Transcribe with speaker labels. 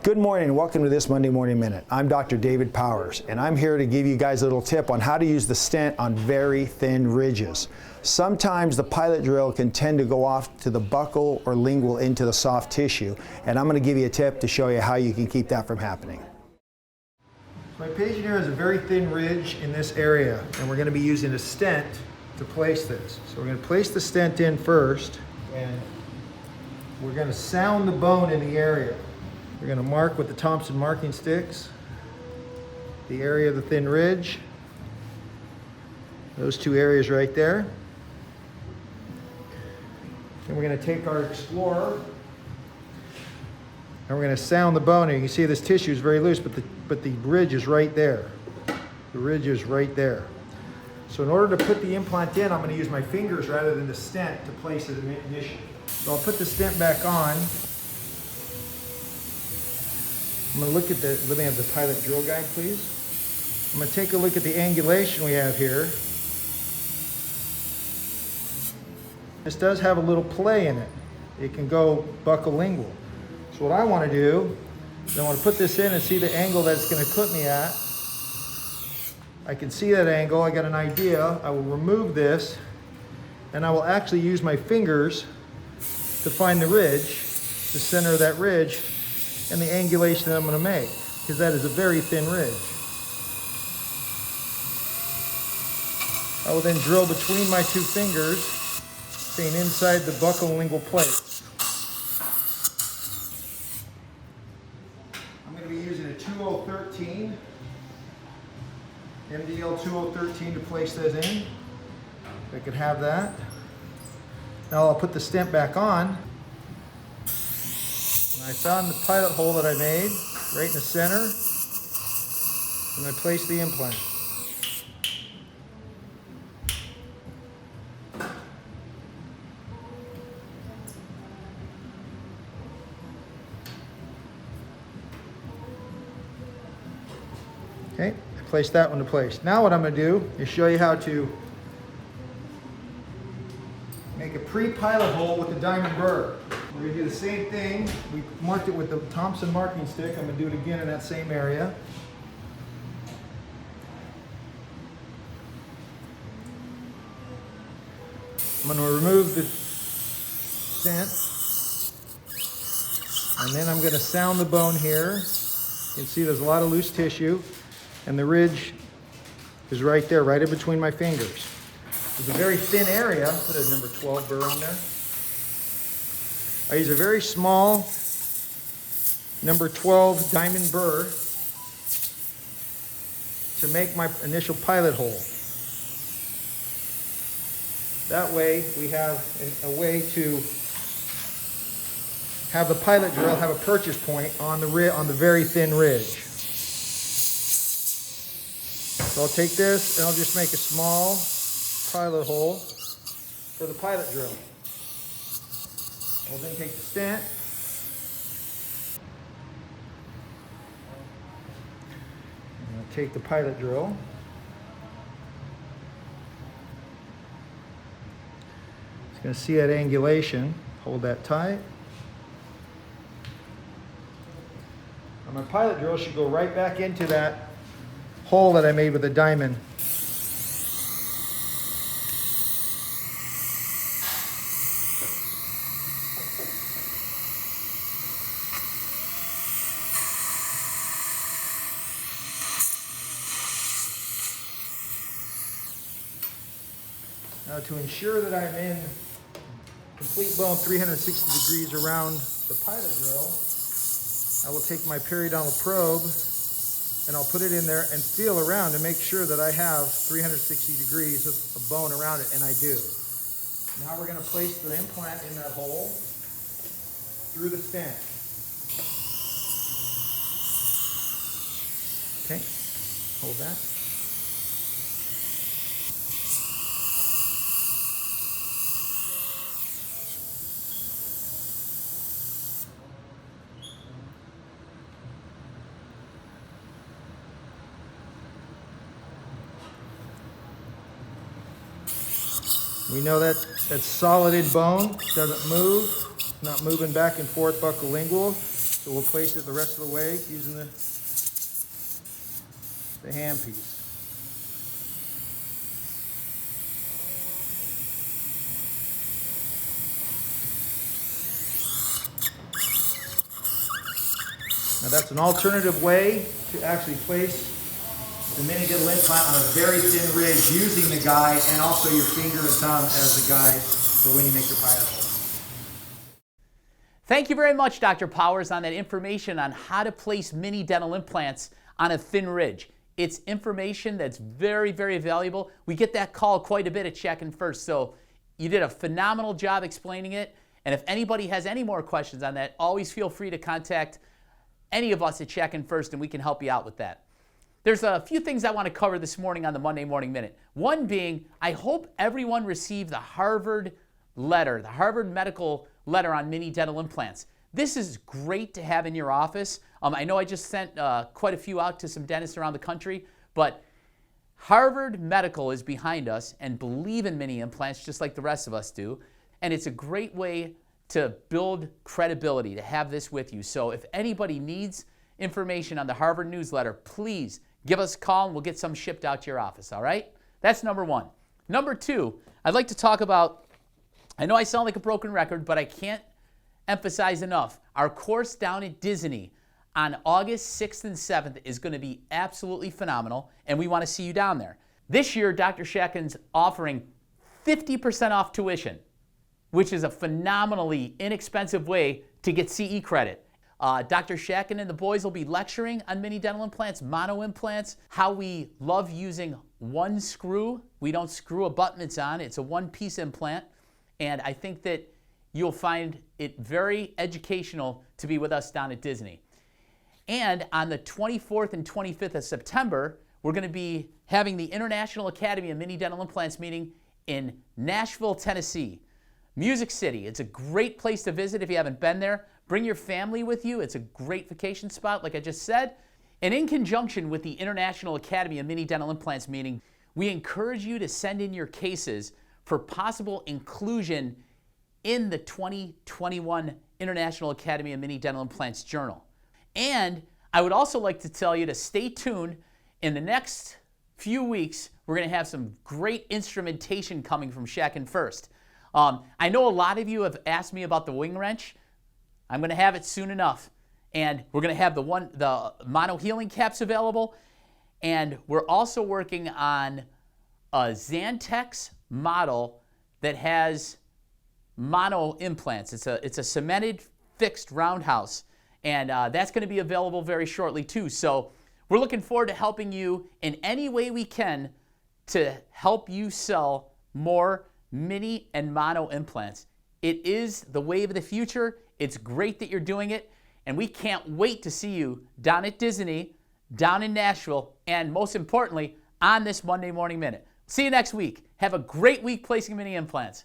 Speaker 1: Good morning and welcome to this Monday Morning Minute. I'm Dr. David Powers and I'm here to give you guys a little tip on how to use the stent on very thin ridges. Sometimes the pilot drill can tend to go off to the buccal or lingual into the soft tissue, and I'm going to give you a tip to show you how you can keep that from happening. My patient here has a very thin ridge in this area, and we're going to be using a stent to place this. So we're going to place the stent in first, and we're going to sound the bone in the area. We're going to mark with the Thompson marking sticks the area of the thin ridge, those two areas right there. Then we're going to take our explorer and we're going to sound the bone. And you can see this tissue is very loose, but the ridge is right there. The ridge is right there. So in order to put the implant in, I'm going to use my fingers rather than the stent to place it initially. So I'll put the stent back on. I'm going to look at let me have the pilot drill guide, please. I'm going to take a look at the angulation we have here. This does have a little play in it. It can go buccal lingual. So what I want to do is I want to put this in and see the angle that it's going to clip me at. I can see that angle. I got an idea. I will remove this and I will actually use my fingers to find the ridge, the center of that ridge, and the angulation that I'm going to make, because that is a very thin ridge. I will then drill between my two fingers, staying inside the buccal lingual plate. I'm going to be using a 2013, MDL 2013 to place those in. If I could have that. Now I'll put the stent back on. I found the pilot hole that I made right in the center, and I place the implant. Okay, I placed that one to place. Now what I'm going to do is show you how to make a pre-pilot hole with the diamond burr. We're going to do the same thing. We marked it with the Thompson marking stick. I'm going to do it again in that same area. I'm going to remove the stent. And then I'm going to sound the bone here. You can see there's a lot of loose tissue. And the ridge is right there, right in between my fingers. It's a very thin area. Put a number 12 burr on there. I use a very small number 12 diamond burr to make my initial pilot hole. That way we have a way to have the pilot drill have a purchase point on the very thin ridge. So I'll take this and I'll just make a small pilot hole for the pilot drill. We'll then take the stent, and I'll take the pilot drill. It's going to see that angulation. Hold that tight. And my pilot drill should go right back into that hole that I made with a diamond. Now, to ensure that I'm in complete bone 360 degrees around the pilot drill, I will take my periodontal probe and I'll put it in there and feel around to make sure that I have 360 degrees of bone around it, and I do. Now we're going to place the implant in that hole through the stent. Okay, hold that. We know that that's solid in bone, doesn't move, not moving back and forth buccal lingual. So we'll place it the rest of the way using the hand piece. Now that's an alternative way to actually place the mini dental implant on a very thin ridge using the guide and also your finger and thumb as the guide for when you make your pilot hole.
Speaker 2: Thank you very much, Dr. Powers, on that information on how to place mini dental implants on a thin ridge. It's information that's very, very valuable. We get that call quite a bit at Check-In First, so you did a phenomenal job explaining it. And if anybody has any more questions on that, always feel free to contact any of us at Check-In First, and we can help you out with that. There's a few things I want to cover this morning on the Monday Morning Minute. One being, I hope everyone received the Harvard letter, the Harvard medical letter on mini dental implants. This is great to have in your office. I know I just sent quite a few out to some dentists around the country, but Harvard Medical is behind us and believe in mini implants just like the rest of us do. And it's a great way to build credibility to have this with you. So if anybody needs information on the Harvard newsletter, please give us a call and we'll get some shipped out to your office, all right? That's number one. Number two, I'd like to talk about, I know I sound like a broken record, but I can't emphasize enough, our course down at Disney on August 6th and 7th is going to be absolutely phenomenal, and we want to see you down there. This year, Dr. Shacken's offering 50% off tuition, which is a phenomenally inexpensive way to get CE credit. Dr. Shacken and the boys will be lecturing on mini dental implants, mono implants, how we love using one screw. We don't screw abutments on. It's a one-piece implant. And I think that you'll find it very educational to be with us down at Disney. And on the 24th and 25th of September, we're going to be having the International Academy of Mini Dental Implants meeting in Nashville, Tennessee. Music City, it's a great place to visit if you haven't been there. Bring your family with you. It's a great vacation spot, like I just said. And in conjunction with the International Academy of Mini Dental Implants meeting, we encourage you to send in your cases for possible inclusion in the 2021 International Academy of Mini Dental Implants Journal. And I would also like to tell you to stay tuned. In the next few weeks, we're going to have some great instrumentation coming from Check-In First. I know a lot of you have asked me about the wing wrench. I'm going to have it soon enough. And we're going to have the mono healing caps available. And we're also working on a Xantex model that has mono implants. It's a cemented fixed roundhouse. And that's going to be available very shortly too. So we're looking forward to helping you in any way we can to help you sell more mini and mono implants. It is the wave of the future. It's great that you're doing it. And we can't wait to see you down at Disney, down in Nashville, and most importantly, on this Monday Morning Minute. See you next week. Have a great week placing mini implants.